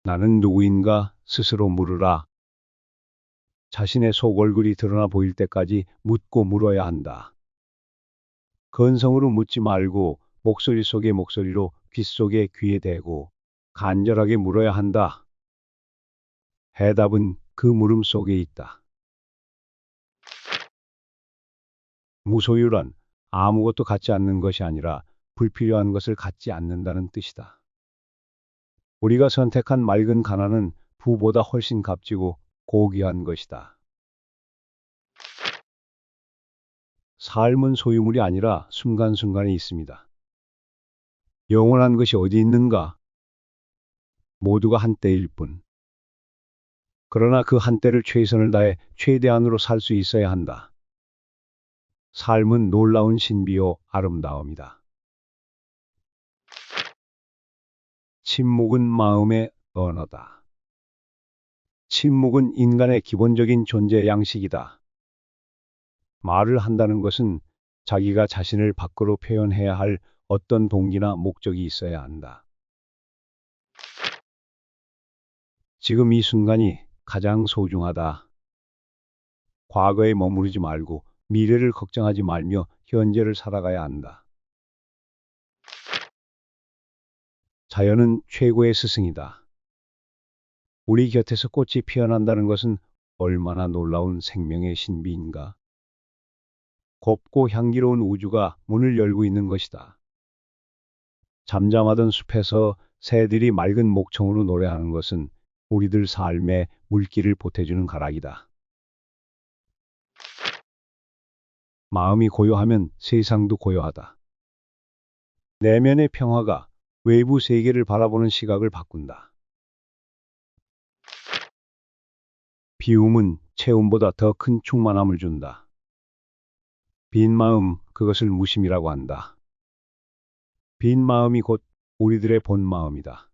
나는 누구인가 스스로 물으라. 자신의 속 얼굴이 드러나 보일 때까지 묻고 물어야 한다. 건성으로 묻지 말고 목소리 속의 목소리로 귀 속에 귀에 대고 간절하게 물어야 한다. 해답은 그 물음 속에 있다. 무소유란 아무것도 갖지 않는 것이 아니라 불필요한 것을 갖지 않는다는 뜻이다. 우리가 선택한 맑은 가난은 부보다 훨씬 값지고 고귀한 것이다. 삶은 소유물이 아니라 순간순간에 있습니다. 영원한 것이 어디 있는가? 모두가 한때일 뿐. 그러나 그 한때를 최선을 다해 최대한으로 살 수 있어야 한다. 삶은 놀라운 신비요 아름다움이다. 침묵은 마음의 언어다. 침묵은 인간의 기본적인 존재 양식이다. 말을 한다는 것은 자기가 자신을 밖으로 표현해야 할 어떤 동기나 목적이 있어야 한다. 지금 이 순간이 가장 소중하다. 과거에 머무르지 말고 미래를 걱정하지 말며 현재를 살아가야 한다. 자연은 최고의 스승이다. 우리 곁에서 꽃이 피어난다는 것은 얼마나 놀라운 생명의 신비인가. 곱고 향기로운 우주가 문을 열고 있는 것이다. 잠잠하던 숲에서 새들이 맑은 목청으로 노래하는 것은 우리들 삶에 물기를 보태주는 가락이다. 마음이 고요하면 세상도 고요하다. 내면의 평화가 외부 세계를 바라보는 시각을 바꾼다. 비움은 체온보다 더 큰 충만함을 준다. 빈 마음, 그것을 무심이라고 한다. 빈 마음이 곧 우리들의 본 마음이다.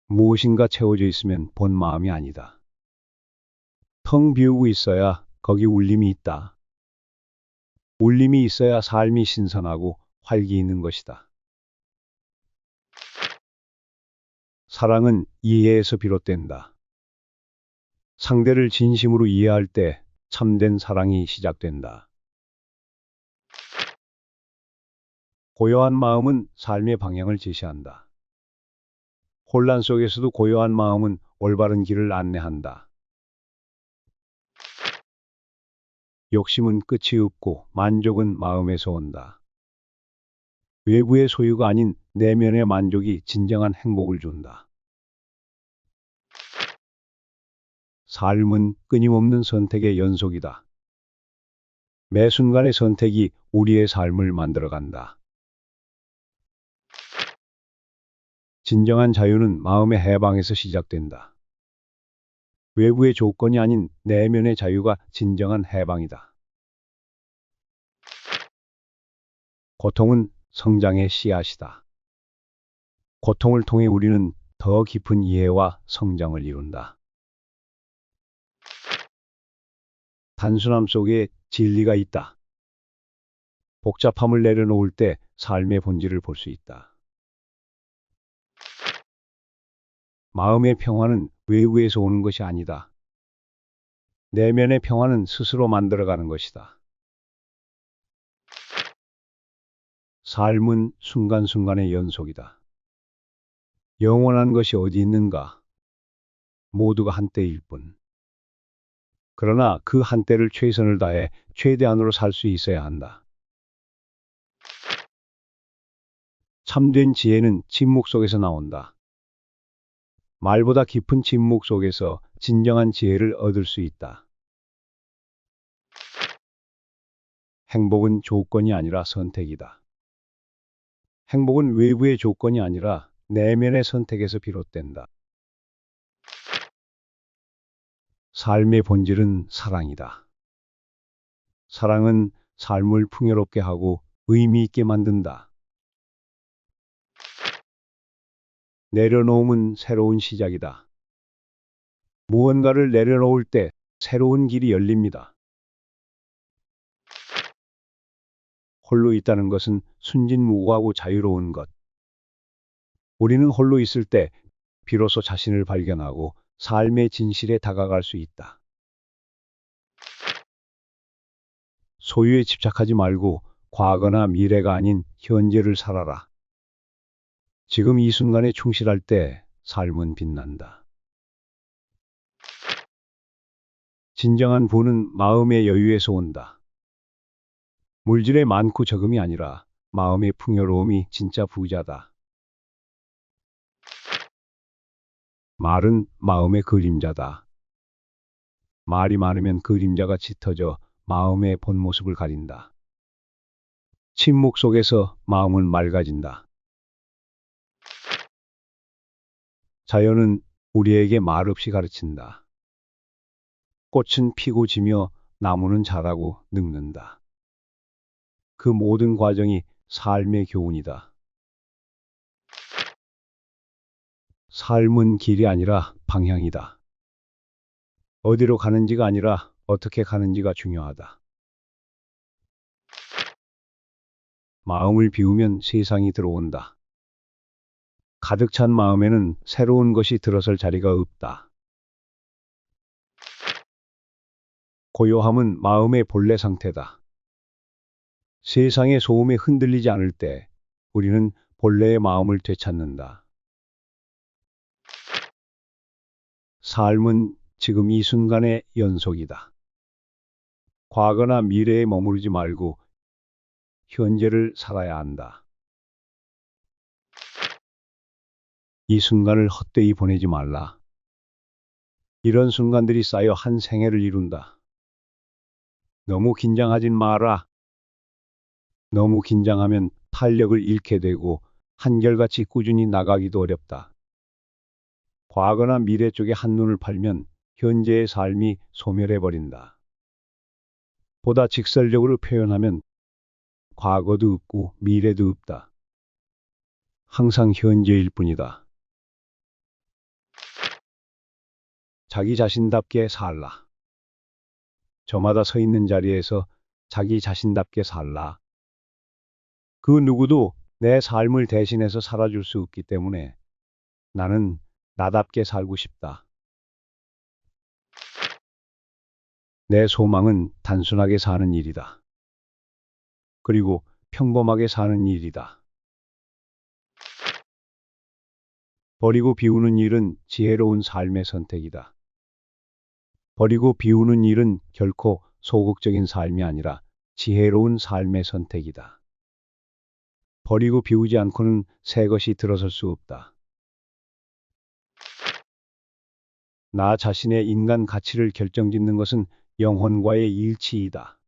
무엇인가 채워져 있으면 본 마음이 아니다. 텅 비우고 있어야 거기 울림이 있다. 울림이 있어야 삶이 신선하고 활기 있는 것이다. 사랑은 이해에서 비롯된다. 상대를 진심으로 이해할 때 참된 사랑이 시작된다. 고요한 마음은 삶의 방향을 제시한다. 혼란 속에서도 고요한 마음은 올바른 길을 안내한다. 욕심은 끝이 없고 만족은 마음에서 온다. 외부의 소유가 아닌 내면의 만족이 진정한 행복을 준다. 삶은 끊임없는 선택의 연속이다. 매 순간의 선택이 우리의 삶을 만들어간다. 진정한 자유는 마음의 해방에서 시작된다. 외부의 조건이 아닌 내면의 자유가 진정한 해방이다. 고통은 성장의 씨앗이다. 고통을 통해 우리는 더 깊은 이해와 성장을 이룬다. 단순함 속에 진리가 있다. 복잡함을 내려놓을 때 삶의 본질을 볼 수 있다. 마음의 평화는 외부에서 오는 것이 아니다. 내면의 평화는 스스로 만들어가는 것이다. 삶은 순간순간의 연속이다. 영원한 것이 어디 있는가? 모두가 한때일 뿐. 그러나 그 한때를 최선을 다해 최대한으로 살 수 있어야 한다. 참된 지혜는 침묵 속에서 나온다. 말보다 깊은 침묵 속에서 진정한 지혜를 얻을 수 있다. 행복은 조건이 아니라 선택이다. 행복은 외부의 조건이 아니라 내면의 선택에서 비롯된다. 삶의 본질은 사랑이다. 사랑은 삶을 풍요롭게 하고 의미 있게 만든다. 내려놓음은 새로운 시작이다. 무언가를 내려놓을 때 새로운 길이 열립니다. 홀로 있다는 것은 순진무구하고 자유로운 것. 우리는 홀로 있을 때 비로소 자신을 발견하고 삶의 진실에 다가갈 수 있다. 소유에 집착하지 말고 과거나 미래가 아닌 현재를 살아라. 지금 이 순간에 충실할 때 삶은 빛난다. 진정한 부는 마음의 여유에서 온다. 물질의 많고 적음이 아니라 마음의 풍요로움이 진짜 부자다. 말은 마음의 그림자다. 말이 많으면 그림자가 짙어져 마음의 본 모습을 가린다. 침묵 속에서 마음은 맑아진다. 자연은 우리에게 말없이 가르친다. 꽃은 피고 지며 나무는 자라고 늙는다. 그 모든 과정이 삶의 교훈이다. 삶은 길이 아니라 방향이다. 어디로 가는지가 아니라 어떻게 가는지가 중요하다. 마음을 비우면 세상이 들어온다. 가득 찬 마음에는 새로운 것이 들어설 자리가 없다. 고요함은 마음의 본래 상태다. 세상의 소음에 흔들리지 않을 때 우리는 본래의 마음을 되찾는다. 삶은 지금 이 순간의 연속이다. 과거나 미래에 머무르지 말고 현재를 살아야 한다. 이 순간을 헛되이 보내지 말라. 이런 순간들이 쌓여 한 생애를 이룬다. 너무 긴장하진 마라. 너무 긴장하면 탄력을 잃게 되고 한결같이 꾸준히 나가기도 어렵다. 과거나 미래 쪽에 한눈을 팔면 현재의 삶이 소멸해버린다. 보다 직설적으로 표현하면 과거도 없고 미래도 없다. 항상 현재일 뿐이다. 자기 자신답게 살라. 저마다 서 있는 자리에서 자기 자신답게 살라. 그 누구도 내 삶을 대신해서 살아줄 수 없기 때문에 나는 나답게 살고 싶다. 내 소망은 단순하게 사는 일이다. 그리고 평범하게 사는 일이다. 버리고 비우는 일은 지혜로운 삶의 선택이다. 버리고 비우는 일은 결코 소극적인 삶이 아니라 지혜로운 삶의 선택이다. 버리고 비우지 않고는 새 것이 들어설 수 없다. 나 자신의 인간 가치를 결정짓는 것은 영혼과의 일치이다.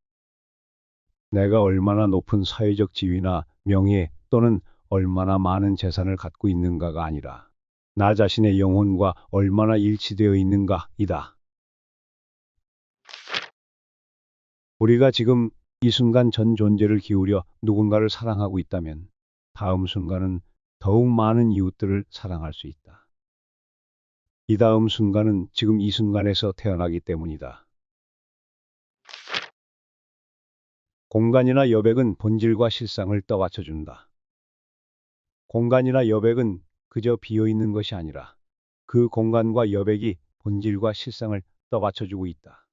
내가 얼마나 높은 사회적 지위나 명예 또는 얼마나 많은 재산을 갖고 있는가가 아니라 나 자신의 영혼과 얼마나 일치되어 있는가이다. 우리가 지금 이 순간 전 존재를 기울여 누군가를 사랑하고 있다면 다음 순간은 더욱 많은 이웃들을 사랑할 수 있다. 이 다음 순간은 지금 이 순간에서 태어나기 때문이다. 공간이나 여백은 본질과 실상을 떠받쳐준다. 공간이나 여백은 그저 비어있는 것이 아니라 그 공간과 여백이 본질과 실상을 떠받쳐주고 있다.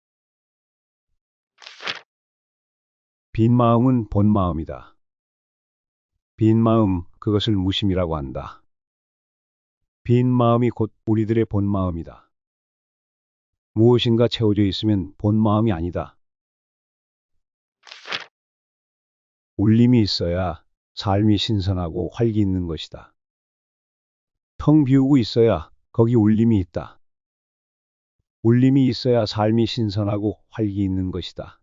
빈 마음은 본 마음이다. 빈 마음, 그것을 무심이라고 한다. 빈 마음이 곧 우리들의 본 마음이다. 무엇인가 채워져 있으면 본 마음이 아니다. 울림이 있어야 삶이 신선하고 활기 있는 것이다. 텅 비우고 있어야 거기 울림이 있다. 울림이 있어야 삶이 신선하고 활기 있는 것이다.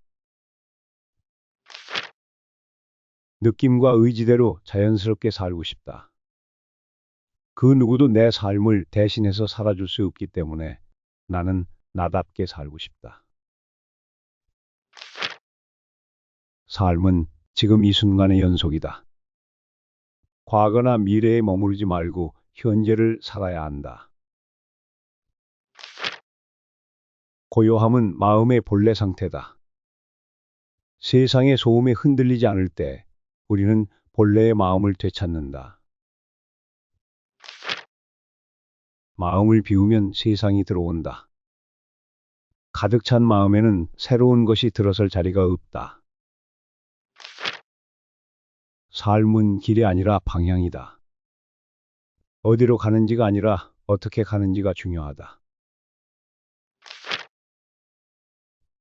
느낌과 의지대로 자연스럽게 살고 싶다. 그 누구도 내 삶을 대신해서 살아줄 수 없기 때문에 나는 나답게 살고 싶다. 삶은 지금 이 순간의 연속이다. 과거나 미래에 머무르지 말고 현재를 살아야 한다. 고요함은 마음의 본래 상태다. 세상의 소음에 흔들리지 않을 때 우리는 본래의 마음을 되찾는다. 마음을 비우면 세상이 들어온다. 가득 찬 마음에는 새로운 것이 들어설 자리가 없다. 삶은 길이 아니라 방향이다. 어디로 가는지가 아니라 어떻게 가는지가 중요하다.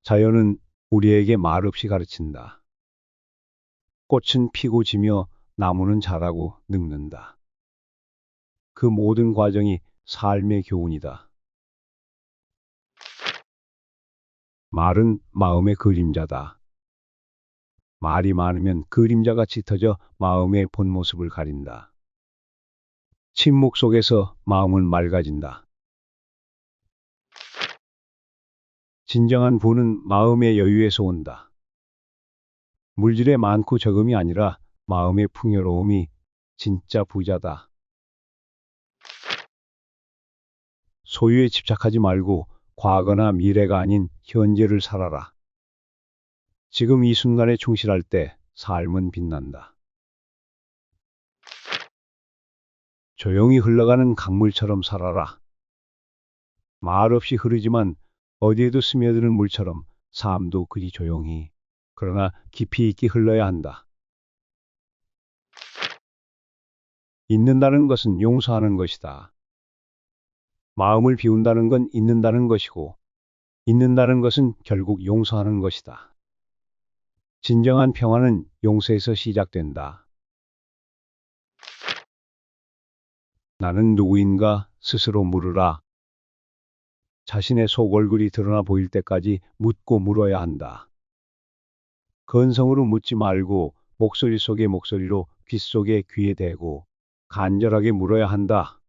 자연은 우리에게 말없이 가르친다. 꽃은 피고 지며 나무는 자라고 늙는다. 그 모든 과정이 삶의 교훈이다. 말은 마음의 그림자다. 말이 많으면 그림자가 짙어져 마음의 본 모습을 가린다. 침묵 속에서 마음은 맑아진다. 진정한 부는 마음의 여유에서 온다. 물질의 많고 적음이 아니라 마음의 풍요로움이 진짜 부자다. 소유에 집착하지 말고 과거나 미래가 아닌 현재를 살아라. 지금 이 순간에 충실할 때 삶은 빛난다. 조용히 흘러가는 강물처럼 살아라. 말 없이 흐르지만 어디에도 스며드는 물처럼 삶도 그리 조용히, 그러나 깊이 있게 흘러야 한다. 잊는다는 것은 용서하는 것이다. 마음을 비운다는 건 잊는다는 것이고, 잊는다는 것은 결국 용서하는 것이다. 진정한 평화는 용서에서 시작된다. 나는 누구인가 스스로 물으라. 자신의 속 얼굴이 드러나 보일 때까지 묻고 물어야 한다. 건성으로 묻지 말고 목소리 속의 목소리로 귀 속에 귀에 대고 간절하게 물어야 한다.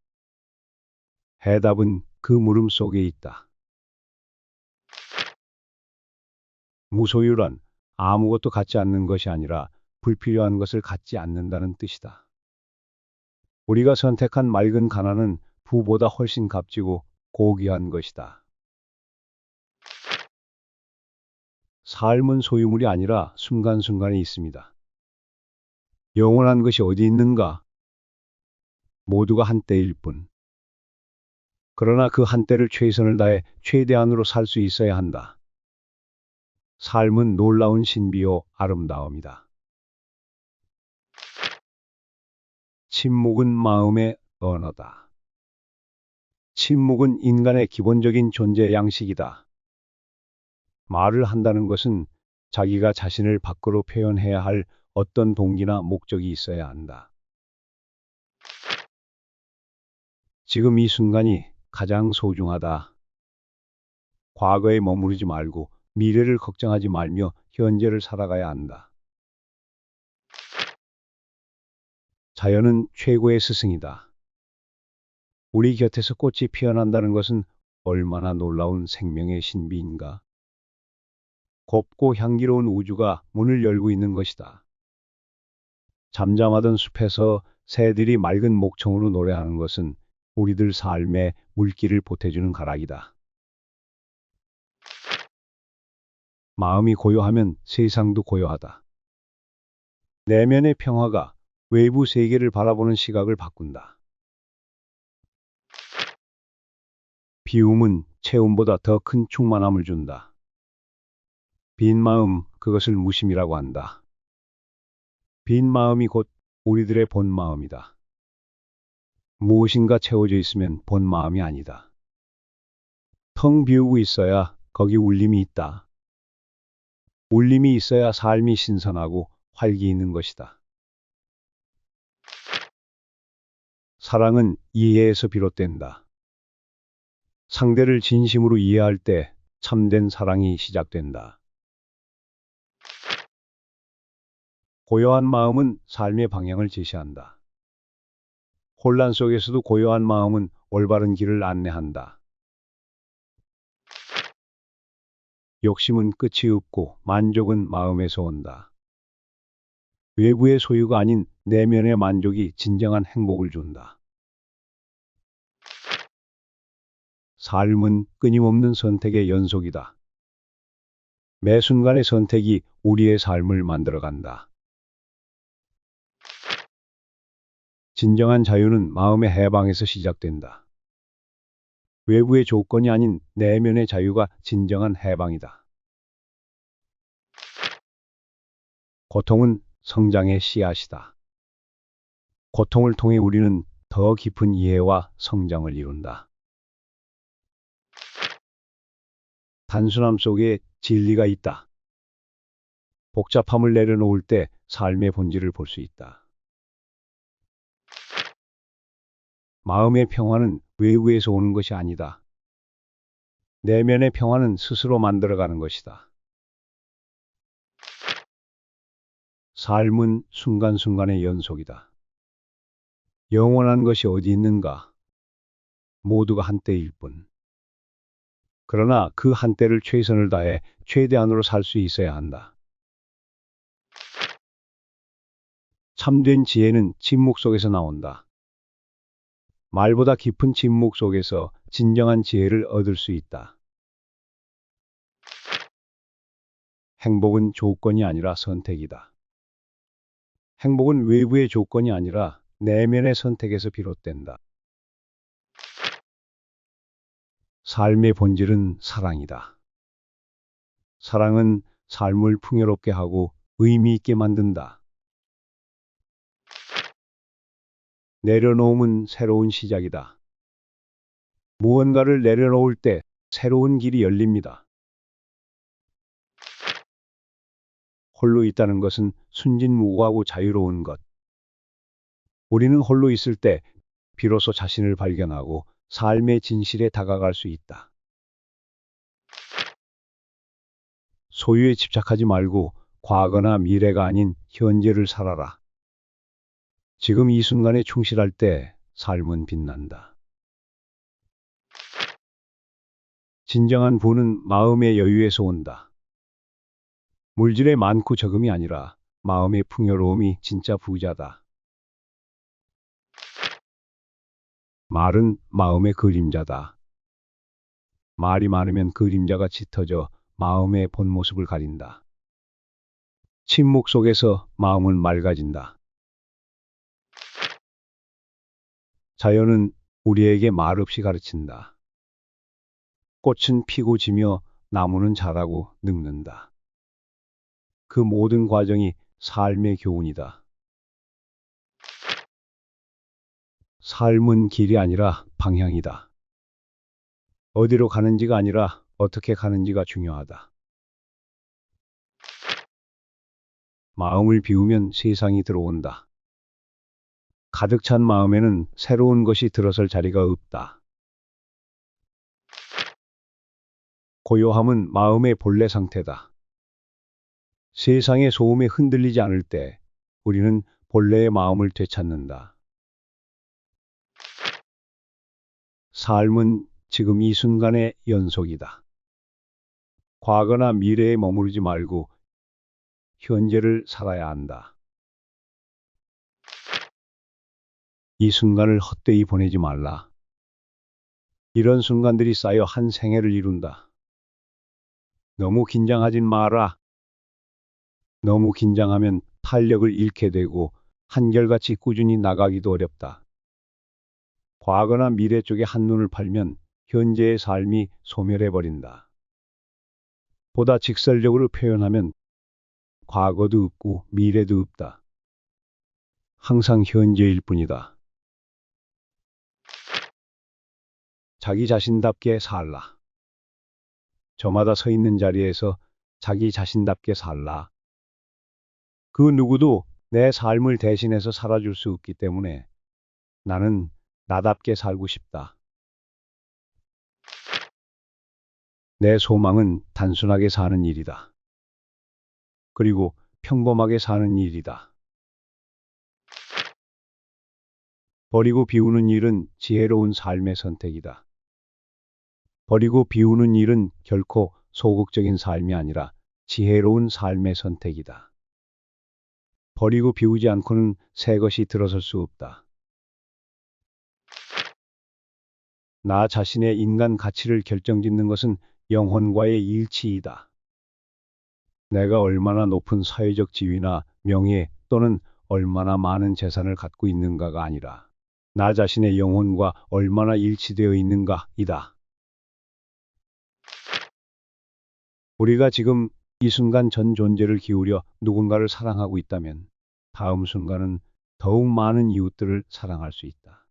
해답은 그 물음 속에 있다. 무소유란 아무것도 갖지 않는 것이 아니라 불필요한 것을 갖지 않는다는 뜻이다. 우리가 선택한 맑은 가난은 부보다 훨씬 값지고 고귀한 것이다. 삶은 소유물이 아니라 순간순간에 있습니다. 영원한 것이 어디 있는가? 모두가 한때일 뿐. 그러나 그 한때를 최선을 다해 최대한으로 살 수 있어야 한다. 삶은 놀라운 신비요 아름다움이다. 침묵은 마음의 언어다. 침묵은 인간의 기본적인 존재 양식이다. 말을 한다는 것은 자기가 자신을 밖으로 표현해야 할 어떤 동기나 목적이 있어야 한다. 지금 이 순간이 가장 소중하다. 과거에 머무르지 말고 미래를 걱정하지 말며 현재를 살아가야 한다. 자연은 최고의 스승이다. 우리 곁에서 꽃이 피어난다는 것은 얼마나 놀라운 생명의 신비인가. 곱고 향기로운 우주가 문을 열고 있는 것이다. 잠잠하던 숲에서 새들이 맑은 목청으로 노래하는 것은 우리들 삶에 물기를 보태주는 가락이다. 마음이 고요하면 세상도 고요하다. 내면의 평화가 외부 세계를 바라보는 시각을 바꾼다. 비움은 채움보다 더 큰 충만함을 준다. 빈 마음, 그것을 무심이라고 한다. 빈 마음이 곧 우리들의 본 마음이다. 무엇인가 채워져 있으면 본 마음이 아니다. 텅 비우고 있어야 거기 울림이 있다. 울림이 있어야 삶이 신선하고 활기 있는 것이다. 사랑은 이해에서 비롯된다. 상대를 진심으로 이해할 때 참된 사랑이 시작된다. 고요한 마음은 삶의 방향을 제시한다. 혼란 속에서도 고요한 마음은 올바른 길을 안내한다. 욕심은 끝이 없고 만족은 마음에서 온다. 외부의 소유가 아닌 내면의 만족이 진정한 행복을 준다. 삶은 끊임없는 선택의 연속이다. 매 순간의 선택이 우리의 삶을 만들어간다. 진정한 자유는 마음의 해방에서 시작된다. 외부의 조건이 아닌 내면의 자유가 진정한 해방이다. 고통은 성장의 씨앗이다. 고통을 통해 우리는 더 깊은 이해와 성장을 이룬다. 단순함 속에 진리가 있다. 복잡함을 내려놓을 때 삶의 본질을 볼 수 있다. 마음의 평화는 외부에서 오는 것이 아니다. 내면의 평화는 스스로 만들어가는 것이다. 삶은 순간순간의 연속이다. 영원한 것이 어디 있는가? 모두가 한때일 뿐. 그러나 그 한때를 최선을 다해 최대한으로 살 수 있어야 한다. 참된 지혜는 침묵 속에서 나온다. 말보다 깊은 침묵 속에서 진정한 지혜를 얻을 수 있다. 행복은 조건이 아니라 선택이다. 행복은 외부의 조건이 아니라 내면의 선택에서 비롯된다. 삶의 본질은 사랑이다. 사랑은 삶을 풍요롭게 하고 의미 있게 만든다. 내려놓음은 새로운 시작이다. 무언가를 내려놓을 때 새로운 길이 열립니다. 홀로 있다는 것은 순진무구하고 자유로운 것. 우리는 홀로 있을 때 비로소 자신을 발견하고 삶의 진실에 다가갈 수 있다. 소유에 집착하지 말고 과거나 미래가 아닌 현재를 살아라. 지금 이 순간에 충실할 때 삶은 빛난다. 진정한 부는 마음의 여유에서 온다. 물질의 많고 적음이 아니라 마음의 풍요로움이 진짜 부자다. 말은 마음의 그림자다. 말이 많으면 그림자가 짙어져 마음의 본 모습을 가린다. 침묵 속에서 마음은 맑아진다. 자연은 우리에게 말없이 가르친다. 꽃은 피고 지며 나무는 자라고 늙는다. 그 모든 과정이 삶의 교훈이다. 삶은 길이 아니라 방향이다. 어디로 가는지가 아니라 어떻게 가는지가 중요하다. 마음을 비우면 세상이 들어온다. 가득 찬 마음에는 새로운 것이 들어설 자리가 없다. 고요함은 마음의 본래 상태다. 세상의 소음에 흔들리지 않을 때 우리는 본래의 마음을 되찾는다. 삶은 지금 이 순간의 연속이다. 과거나 미래에 머무르지 말고 현재를 살아야 한다. 이 순간을 헛되이 보내지 말라. 이런 순간들이 쌓여 한 생애를 이룬다. 너무 긴장하진 마라. 너무 긴장하면 탄력을 잃게 되고 한결같이 꾸준히 나가기도 어렵다. 과거나 미래 쪽에 한눈을 팔면 현재의 삶이 소멸해버린다. 보다 직설적으로 표현하면 과거도 없고 미래도 없다. 항상 현재일 뿐이다. 자기 자신답게 살라. 저마다 서 있는 자리에서 자기 자신답게 살라. 그 누구도 내 삶을 대신해서 살아줄 수 없기 때문에 나는 나답게 살고 싶다. 내 소망은 단순하게 사는 일이다. 그리고 평범하게 사는 일이다. 버리고 비우는 일은 지혜로운 삶의 선택이다. 버리고 비우는 일은 결코 소극적인 삶이 아니라 지혜로운 삶의 선택이다. 버리고 비우지 않고는 새 것이 들어설 수 없다. 나 자신의 인간 가치를 결정짓는 것은 영혼과의 일치이다. 내가 얼마나 높은 사회적 지위나 명예 또는 얼마나 많은 재산을 갖고 있는가가 아니라 나 자신의 영혼과 얼마나 일치되어 있는가이다. 우리가 지금 이 순간 전 존재를 기울여 누군가를 사랑하고 있다면 다음 순간은 더욱 많은 이웃들을 사랑할 수 있다.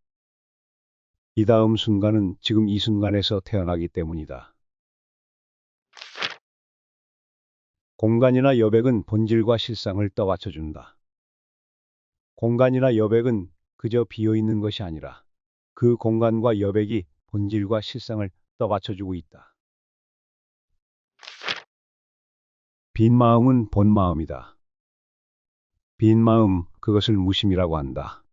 이 다음 순간은 지금 이 순간에서 태어나기 때문이다. 공간이나 여백은 본질과 실상을 떠받쳐준다. 공간이나 여백은 그저 비어있는 것이 아니라 그 공간과 여백이 본질과 실상을 떠받쳐주고 있다. 빈 마음은 본 마음이다. 빈 마음, 그것을 무심이라고 한다.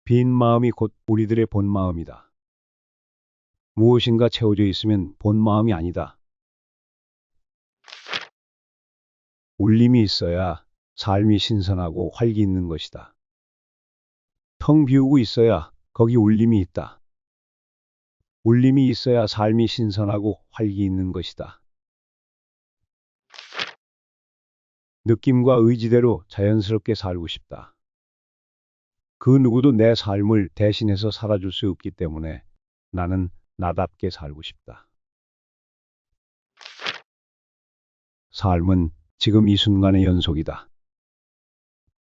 빈 마음이 곧 우리들의 본 마음이다. 무엇인가 채워져 있으면 본 마음이 아니다. 울림이 있어야 삶이 신선하고 활기 있는 것이다. 텅 비우고 있어야 거기 울림이 있다. 울림이 있어야 삶이 신선하고 활기 있는 것이다. 느낌과 의지대로 자연스럽게 살고 싶다. 그 누구도 내 삶을 대신해서 살아줄 수 없기 때문에 나는 나답게 살고 싶다. 삶은 지금 이 순간의 연속이다.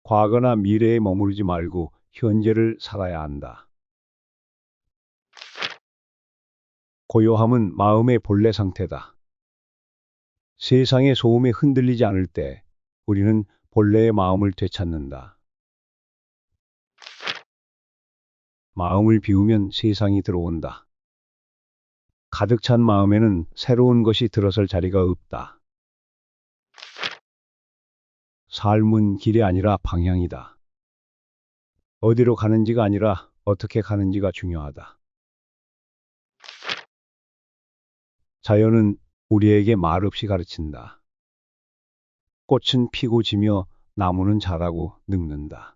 과거나 미래에 머무르지 말고 현재를 살아야 한다. 고요함은 마음의 본래 상태다. 세상의 소음에 흔들리지 않을 때 우리는 본래의 마음을 되찾는다. 마음을 비우면 세상이 들어온다. 가득 찬 마음에는 새로운 것이 들어설 자리가 없다. 삶은 길이 아니라 방향이다. 어디로 가는지가 아니라 어떻게 가는지가 중요하다. 자연은 우리에게 말없이 가르친다. 꽃은 피고 지며 나무는 자라고 늙는다.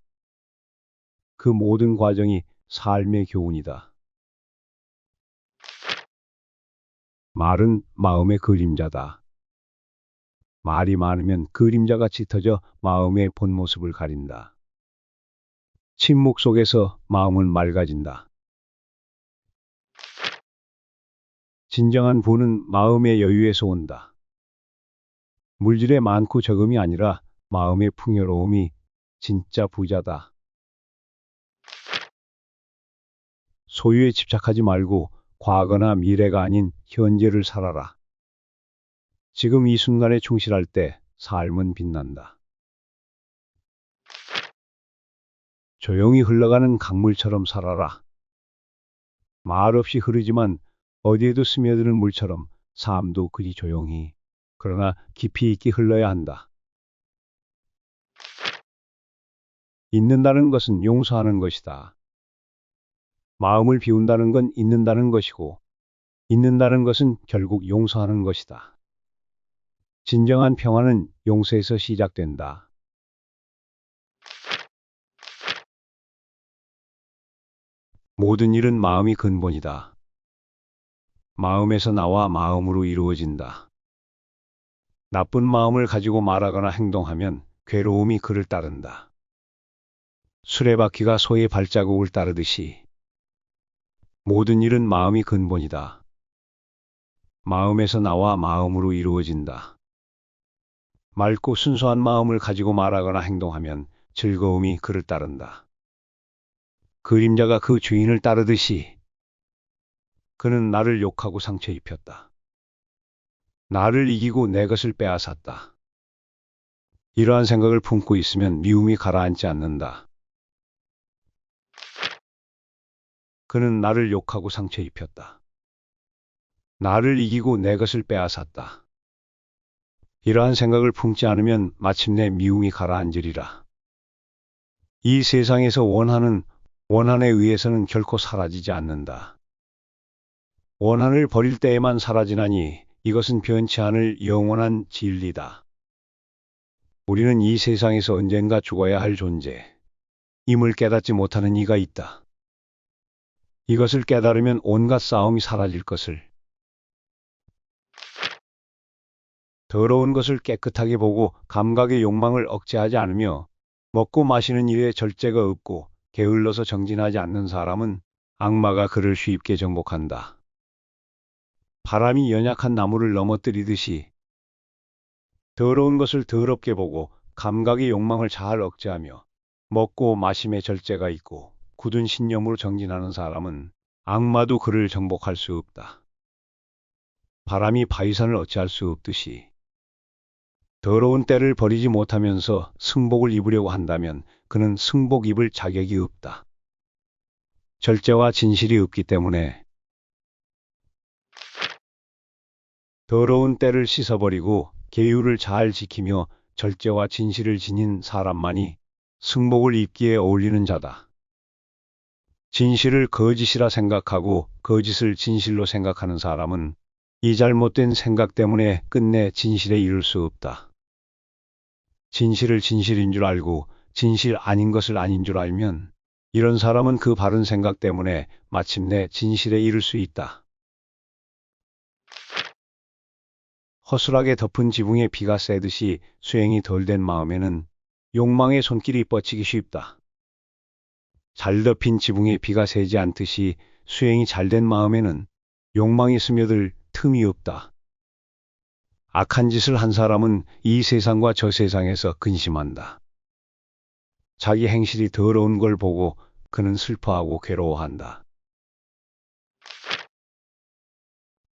그 모든 과정이 삶의 교훈이다. 말은 마음의 그림자다. 말이 많으면 그림자가 짙어져 마음의 본 모습을 가린다. 침묵 속에서 마음은 맑아진다. 진정한 부는 마음의 여유에서 온다. 물질의 많고 적음이 아니라 마음의 풍요로움이 진짜 부자다. 소유에 집착하지 말고 과거나 미래가 아닌 현재를 살아라. 지금 이 순간에 충실할 때 삶은 빛난다. 조용히 흘러가는 강물처럼 살아라. 말없이 흐르지만 어디에도 스며드는 물처럼 삶도 그리 조용히, 그러나 깊이 있게 흘러야 한다. 잊는다는 것은 용서하는 것이다. 마음을 비운다는 건 잊는다는 것이고, 잊는다는 것은 결국 용서하는 것이다. 진정한 평화는 용서에서 시작된다. 모든 일은 마음이 근본이다. 마음에서 나와 마음으로 이루어진다. 나쁜 마음을 가지고 말하거나 행동하면 괴로움이 그를 따른다. 수레바퀴가 소의 발자국을 따르듯이 모든 일은 마음이 근본이다. 마음에서 나와 마음으로 이루어진다. 맑고 순수한 마음을 가지고 말하거나 행동하면 즐거움이 그를 따른다. 그림자가 그 주인을 따르듯이 그는 나를 욕하고 상처 입혔다. 나를 이기고 내 것을 빼앗았다. 이러한 생각을 품고 있으면 미움이 가라앉지 않는다. 그는 나를 욕하고 상처 입혔다. 나를 이기고 내 것을 빼앗았다. 이러한 생각을 품지 않으면 마침내 미움이 가라앉으리라. 이 세상에서 원한에 의해서는 결코 사라지지 않는다. 원한을 버릴 때에만 사라지나니 이것은 변치 않을 영원한 진리다. 우리는 이 세상에서 언젠가 죽어야 할 존재, 임을 깨닫지 못하는 이가 있다. 이것을 깨달으면 온갖 싸움이 사라질 것을. 더러운 것을 깨끗하게 보고 감각의 욕망을 억제하지 않으며 먹고 마시는 일에 절제가 없고 게을러서 정진하지 않는 사람은 악마가 그를 쉽게 정복한다. 바람이 연약한 나무를 넘어뜨리듯이 더러운 것을 더럽게 보고 감각의 욕망을 잘 억제하며 먹고 마심에 절제가 있고 굳은 신념으로 정진하는 사람은 악마도 그를 정복할 수 없다. 바람이 바위산을 어찌할 수 없듯이 더러운 때를 버리지 못하면서 승복을 입으려고 한다면 그는 승복 입을 자격이 없다. 절제와 진실이 없기 때문에 더러운 때를 씻어버리고 계율을 잘 지키며 절제와 진실을 지닌 사람만이 승복을 입기에 어울리는 자다. 진실을 거짓이라 생각하고 거짓을 진실로 생각하는 사람은 이 잘못된 생각 때문에 끝내 진실에 이를 수 없다. 진실을 진실인 줄 알고 진실 아닌 것을 아닌 줄 알면 이런 사람은 그 바른 생각 때문에 마침내 진실에 이를 수 있다. 허술하게 덮은 지붕에 비가 새듯이 수행이 덜 된 마음에는 욕망의 손길이 뻗치기 쉽다. 잘 덮인 지붕에 비가 새지 않듯이 수행이 잘 된 마음에는 욕망이 스며들 틈이 없다. 악한 짓을 한 사람은 이 세상과 저 세상에서 근심한다. 자기 행실이 더러운 걸 보고 그는 슬퍼하고 괴로워한다.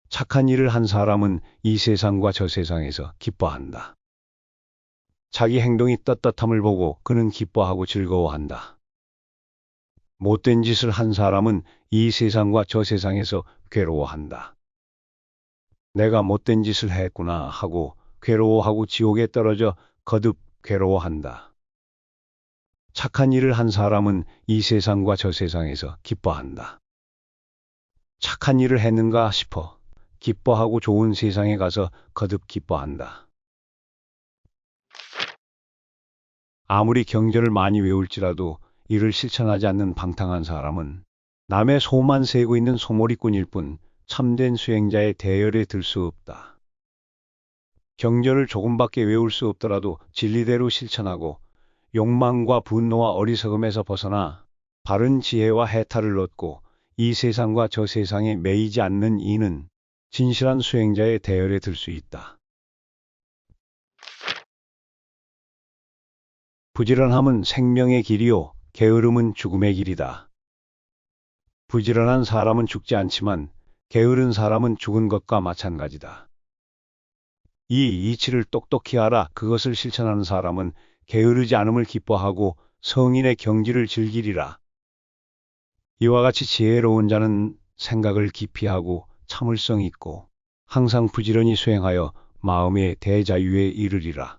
착한 일을 한 사람은 이 세상과 저 세상에서 기뻐한다. 자기 행동이 떳떳함을 보고 그는 기뻐하고 즐거워한다. 못된 짓을 한 사람은 이 세상과 저 세상에서 괴로워한다. 내가 못된 짓을 했구나 하고 괴로워하고 지옥에 떨어져 거듭 괴로워한다. 착한 일을 한 사람은 이 세상과 저 세상에서 기뻐한다. 착한 일을 했는가 싶어 기뻐하고 좋은 세상에 가서 거듭 기뻐한다. 아무리 경전을 많이 외울지라도 이를 실천하지 않는 방탕한 사람은 남의 소만 세고 있는 소몰이꾼일 뿐 참된 수행자의 대열에 들 수 없다. 경전을 조금밖에 외울 수 없더라도 진리대로 실천하고 욕망과 분노와 어리석음에서 벗어나 바른 지혜와 해탈을 얻고 이 세상과 저 세상에 매이지 않는 이는 진실한 수행자의 대열에 들 수 있다. 부지런함은 생명의 길이요 게으름은 죽음의 길이다. 부지런한 사람은 죽지 않지만 게으른 사람은 죽은 것과 마찬가지다. 이 이치를 똑똑히 알아 그것을 실천하는 사람은 게으르지 않음을 기뻐하고 성인의 경지를 즐기리라. 이와 같이 지혜로운 자는 생각을 깊이 하고 참을성 있고 항상 부지런히 수행하여 마음의 대자유에 이르리라.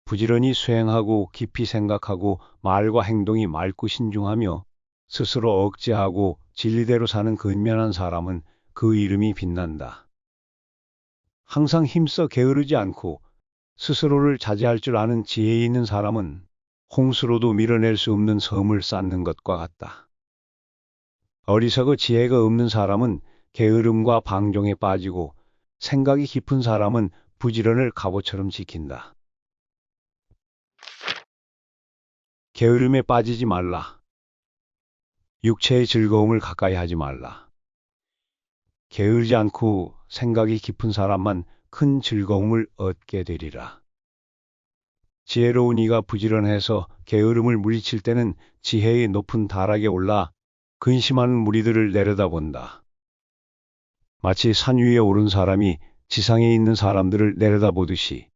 부지런히 수행하고 깊이 생각하고 말과 행동이 맑고 신중하며 스스로 억제하고 진리대로 사는 근면한 사람은 그 이름이 빛난다. 항상 힘써 게으르지 않고 스스로를 자제할 줄 아는 지혜 있는 사람은 홍수로도 밀어낼 수 없는 섬을 쌓는 것과 같다. 어리석어 지혜가 없는 사람은 게으름과 방종에 빠지고 생각이 깊은 사람은 부지런을 갑옷처럼 지킨다. 게으름에 빠지지 말라. 육체의 즐거움을 가까이 하지 말라. 게으르지 않고 생각이 깊은 사람만 큰 즐거움을 얻게 되리라. 지혜로운 이가 부지런해서 게으름을 물리칠 때는 지혜의 높은 다락에 올라 근심하는 무리들을 내려다본다. 마치 산 위에 오른 사람이 지상에 있는 사람들을 내려다보듯이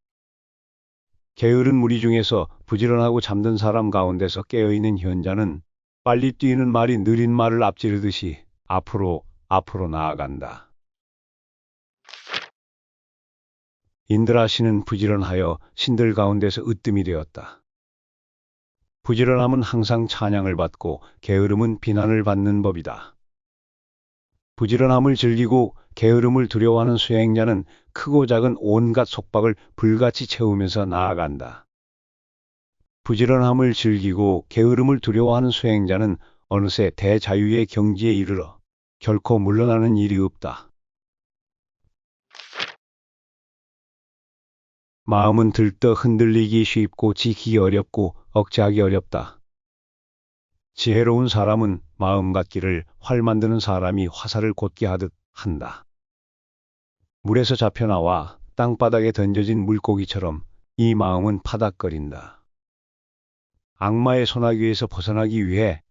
게으른 무리 중에서 부지런하고 잠든 사람 가운데서 깨어있는 현자는 빨리 뛰는 말이 느린 말을 앞지르듯이 앞으로 나아간다. 인드라시는 부지런하여 신들 가운데서 으뜸이 되었다. 부지런함은 항상 찬양을 받고 게으름은 비난을 받는 법이다. 부지런함을 즐기고 게으름을 두려워하는 수행자는 크고 작은 온갖 속박을 불같이 채우면서 나아간다. 부지런함을 즐기고 게으름을 두려워하는 수행자는 어느새 대자유의 경지에 이르러 결코 물러나는 일이 없다. 마음은 들떠 흔들리기 쉽고 지키기 어렵고 억제하기 어렵다. 지혜로운 사람은 마음 같기를 활 만드는 사람이 화살을 곧게 하듯 한다. 물에서 잡혀나와 땅바닥에 던져진 물고기처럼 이 마음은 파닥거린다. 악마의 소나기에서 벗어나기 위해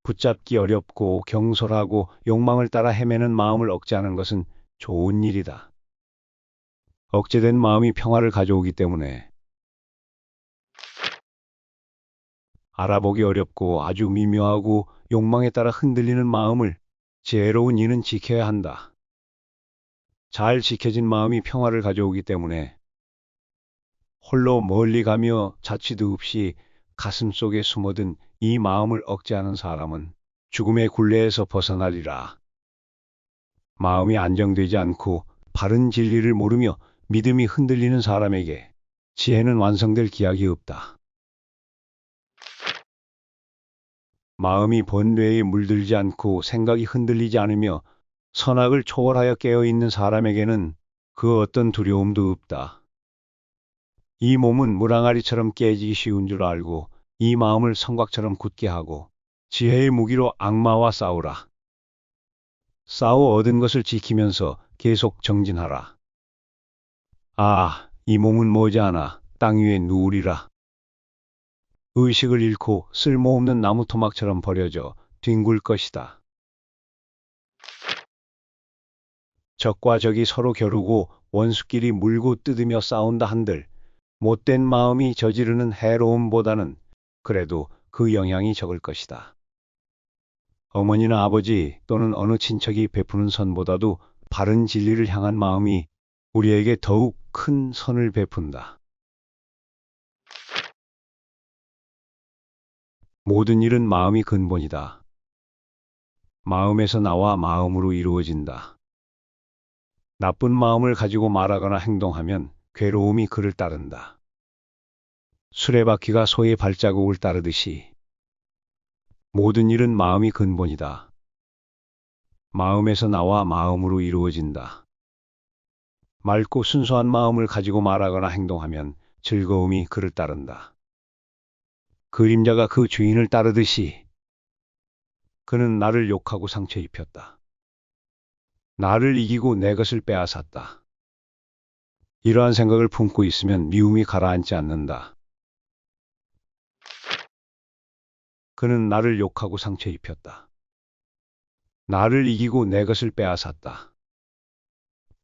붙잡기 어렵고 경솔하고 욕망을 따라 헤매는 마음을 억제하는 것은 좋은 일이다. 억제된 마음이 평화를 가져오기 때문에 알아보기 어렵고 아주 미묘하고 욕망에 따라 흔들리는 마음을 지혜로운 이는 지켜야 한다. 잘 지켜진 마음이 평화를 가져오기 때문에 홀로 멀리 가며 자취도 없이 가슴 속에 숨어든 이 마음을 억제하는 사람은 죽음의 굴레에서 벗어나리라. 마음이 안정되지 않고 바른 진리를 모르며 믿음이 흔들리는 사람에게 지혜는 완성될 기약이 없다. 마음이 번뇌에 물들지 않고 생각이 흔들리지 않으며 선악을 초월하여 깨어있는 사람에게는 그 어떤 두려움도 없다. 이 몸은 물항아리처럼 깨지기 쉬운 줄 알고 이 마음을 성곽처럼 굳게 하고 지혜의 무기로 악마와 싸우라. 싸워 얻은 것을 지키면서 계속 정진하라. 아, 이 몸은 머지않아 땅 위에 누우리라. 의식을 잃고 쓸모없는 나무 토막처럼 버려져 뒹굴 것이다. 적과 적이 서로 겨루고 원수끼리 물고 뜯으며 싸운다 한들 못된 마음이 저지르는 해로움보다는 그래도 그 영향이 적을 것이다. 어머니나 아버지 또는 어느 친척이 베푸는 선보다도 바른 진리를 향한 마음이 우리에게 더욱 큰 선을 베푼다. 모든 일은 마음이 근본이다. 마음에서 나와 마음으로 이루어진다. 나쁜 마음을 가지고 말하거나 행동하면 괴로움이 그를 따른다. 수레바퀴가 소의 발자국을 따르듯이 모든 일은 마음이 근본이다. 마음에서 나와 마음으로 이루어진다. 맑고 순수한 마음을 가지고 말하거나 행동하면 즐거움이 그를 따른다. 그림자가 그 주인을 따르듯이 그는 나를 욕하고 상처 입혔다. 나를 이기고 내 것을 빼앗았다. 이러한 생각을 품고 있으면 미움이 가라앉지 않는다. 그는 나를 욕하고 상처 입혔다. 나를 이기고 내 것을 빼앗았다.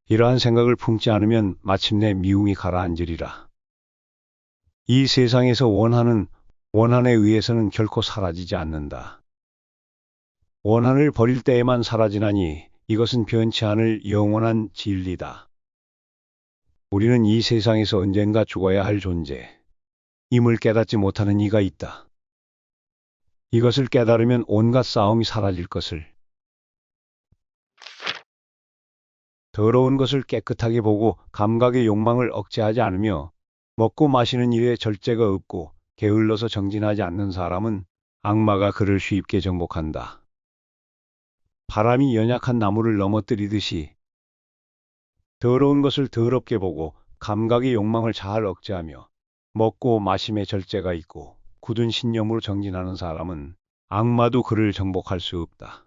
이러한 생각을 품지 않으면 마침내 미움이 가라앉으리라. 이 세상에서 원한에 의해서는 결코 사라지지 않는다. 원한을 버릴 때에만 사라지나니 이것은 변치 않을 영원한 진리다. 우리는 이 세상에서 언젠가 죽어야 할 존재, 임을 깨닫지 못하는 이가 있다. 이것을 깨달으면 온갖 싸움이 사라질 것을, 더러운 것을 깨끗하게 보고 감각의 욕망을 억제하지 않으며 먹고 마시는 일에 절제가 없고 게을러서 정진하지 않는 사람은 악마가 그를 쉽게 정복한다. 바람이 연약한 나무를 넘어뜨리듯이 더러운 것을 더럽게 보고 감각의 욕망을 잘 억제하며 먹고 마심에 절제가 있고 굳은 신념으로 정진하는 사람은 악마도 그를 정복할 수 없다.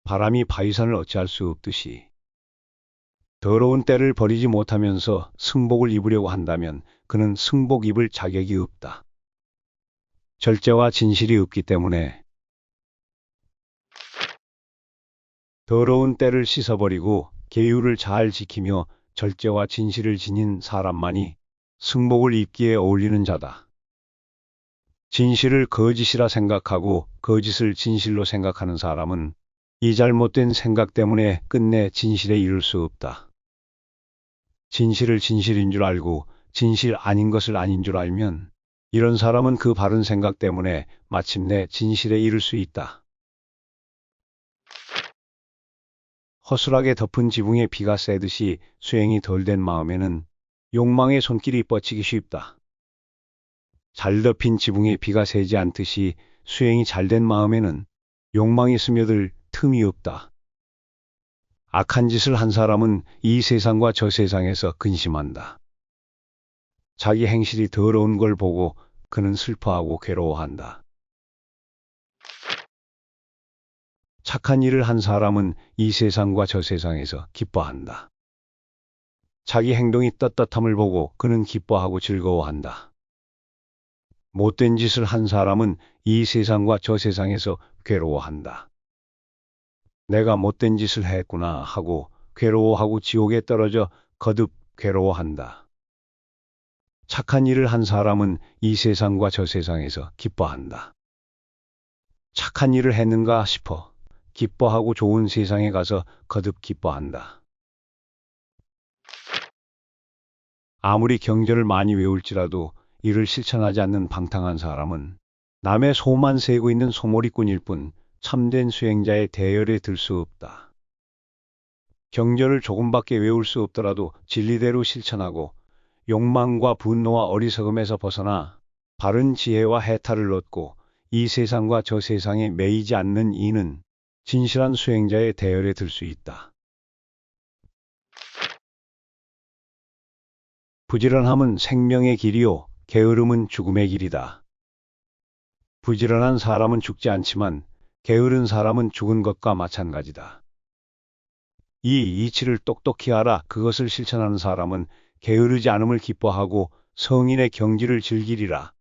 바람이 바위산을 어찌할 수 없듯이 더러운 때를 버리지 못하면서 승복을 입으려고 한다면 그는 승복 입을 자격이 없다. 절제와 진실이 없기 때문에 더러운 때를 씻어버리고 계율을 잘 지키며 절제와 진실을 지닌 사람만이 승복을 입기에 어울리는 자다. 진실을 거짓이라 생각하고 거짓을 진실로 생각하는 사람은 이 잘못된 생각 때문에 끝내 진실에 이를 수 없다. 진실을 진실인 줄 알고 진실 아닌 것을 아닌 줄 알면 이런 사람은 그 바른 생각 때문에 마침내 진실에 이를 수 있다. 허술하게 덮은 지붕에 비가 새듯이 수행이 덜 된 마음에는 욕망의 손길이 뻗치기 쉽다. 잘 덮인 지붕에 비가 새지 않듯이 수행이 잘 된 마음에는 욕망이 스며들 틈이 없다. 악한 짓을 한 사람은 이 세상과 저 세상에서 근심한다. 자기 행실이 더러운 걸 보고 그는 슬퍼하고 괴로워한다. 착한 일을 한 사람은 이 세상과 저 세상에서 기뻐한다. 자기 행동이 떳떳함을 보고 그는 기뻐하고 즐거워한다. 못된 짓을 한 사람은 이 세상과 저 세상에서 괴로워한다. 내가 못된 짓을 했구나 하고 괴로워하고 지옥에 떨어져 거듭 괴로워한다. 착한 일을 한 사람은 이 세상과 저 세상에서 기뻐한다. 착한 일을 했는가 싶어 기뻐하고 좋은 세상에 가서 거듭 기뻐한다. 아무리 경전을 많이 외울지라도 이를 실천하지 않는 방탕한 사람은 남의 소만 세고 있는 소몰이꾼일 뿐 참된 수행자의 대열에 들 수 없다. 경전을 조금밖에 외울 수 없더라도 진리대로 실천하고 욕망과 분노와 어리석음에서 벗어나 바른 지혜와 해탈을 얻고 이 세상과 저 세상에 매이지 않는 이는 진실한 수행자의 대열에 들 수 있다. 부지런함은 생명의 길이요 게으름은 죽음의 길이다. 부지런한 사람은 죽지 않지만 게으른 사람은 죽은 것과 마찬가지다. 이 이치를 똑똑히 알아 그것을 실천하는 사람은 게으르지 않음을 기뻐하고 성인의 경지를 즐기리라.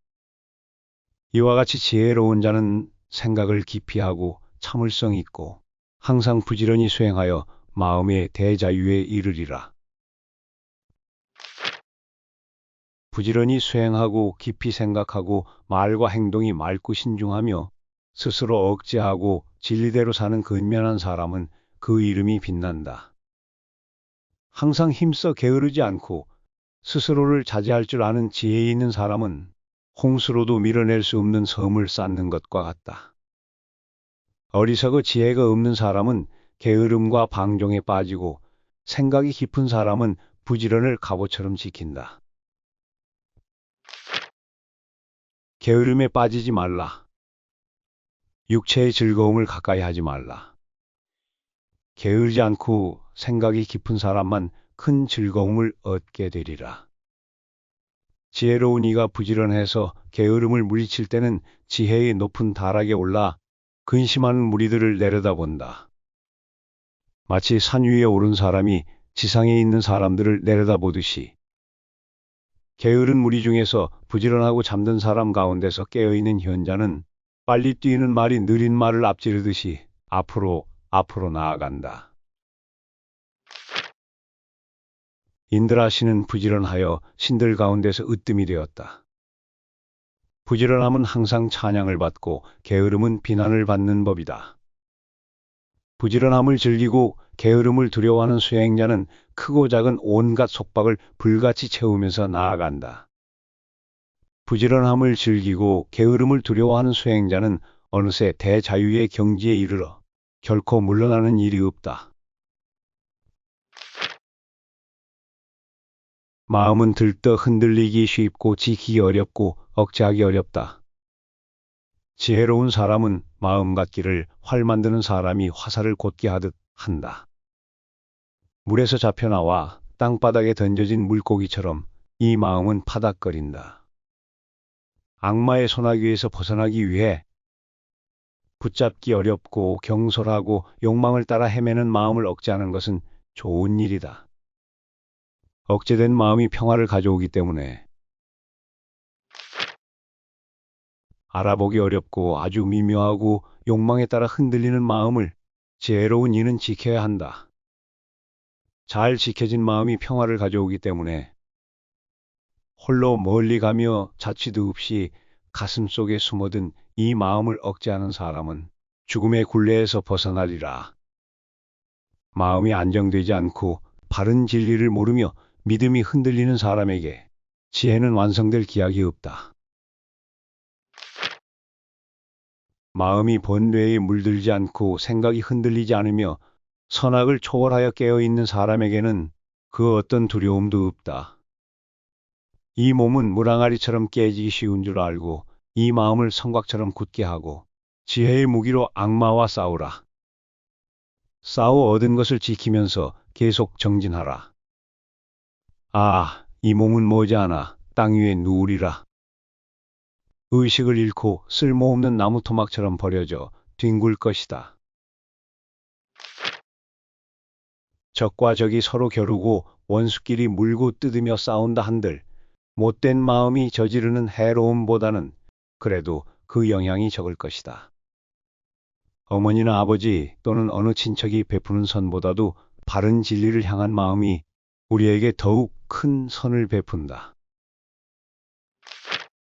이와 같이 지혜로운 자는 생각을 깊이 하고 참을성 있고 항상 부지런히 수행하여 마음의 대자유에 이르리라. 부지런히 수행하고 깊이 생각하고 말과 행동이 맑고 신중하며 스스로 억제하고 진리대로 사는 근면한 사람은 그 이름이 빛난다. 항상 힘써 게으르지 않고 스스로를 자제할 줄 아는 지혜 있는 사람은 홍수로도 밀어낼 수 없는 섬을 쌓는 것과 같다. 어리석어 지혜가 없는 사람은 게으름과 방종에 빠지고 생각이 깊은 사람은 부지런을 갑옷처럼 지킨다. 게으름에 빠지지 말라. 육체의 즐거움을 가까이 하지 말라. 게으르지 않고 생각이 깊은 사람만 큰 즐거움을 얻게 되리라. 지혜로운 이가 부지런해서 게으름을 물리칠 때는 지혜의 높은 다락에 올라 근심하는 무리들을 내려다본다. 마치 산 위에 오른 사람이 지상에 있는 사람들을 내려다보듯이 게으른 무리 중에서 부지런하고 잠든 사람 가운데서 깨어있는 현자는 빨리 뛰는 말이 느린 말을 앞지르듯이 앞으로 나아간다. 인드라시는 부지런하여 신들 가운데서 으뜸이 되었다. 부지런함은 항상 찬양을 받고 게으름은 비난을 받는 법이다. 부지런함을 즐기고 게으름을 두려워하는 수행자는 크고 작은 온갖 속박을 불같이 채우면서 나아간다. 부지런함을 즐기고 게으름을 두려워하는 수행자는 어느새 대자유의 경지에 이르러 결코 물러나는 일이 없다. 마음은 들떠 흔들리기 쉽고 지키기 어렵고 억제하기 어렵다. 지혜로운 사람은 마음 같기를 활 만드는 사람이 화살을 곧게 하듯 한다. 물에서 잡혀나와 땅바닥에 던져진 물고기처럼 이 마음은 파닥거린다. 악마의 소나기에서 벗어나기 위해 붙잡기 어렵고 경솔하고 욕망을 따라 헤매는 마음을 억제하는 것은 좋은 일이다. 억제된 마음이 평화를 가져오기 때문에 알아보기 어렵고 아주 미묘하고 욕망에 따라 흔들리는 마음을 지혜로운 이는 지켜야 한다. 잘 지켜진 마음이 평화를 가져오기 때문에 홀로 멀리 가며 자취도 없이 가슴 속에 숨어든 이 마음을 억제하는 사람은 죽음의 굴레에서 벗어나리라. 마음이 안정되지 않고 바른 진리를 모르며 믿음이 흔들리는 사람에게 지혜는 완성될 기약이 없다. 마음이 번뇌에 물들지 않고 생각이 흔들리지 않으며 선악을 초월하여 깨어있는 사람에게는 그 어떤 두려움도 없다. 이 몸은 물항아리처럼 깨지기 쉬운 줄 알고 이 마음을 성곽처럼 굳게 하고 지혜의 무기로 악마와 싸우라. 싸워 얻은 것을 지키면서 계속 정진하라. 아, 이 몸은 머지않아 땅 위에 누우리라. 의식을 잃고 쓸모없는 나무 토막처럼 버려져 뒹굴 것이다. 적과 적이 서로 겨루고 원수끼리 물고 뜯으며 싸운다 한들 못된 마음이 저지르는 해로움보다는 그래도 그 영향이 적을 것이다. 어머니나 아버지 또는 어느 친척이 베푸는 선보다도 바른 진리를 향한 마음이 우리에게 더욱 큰 선을 베푼다.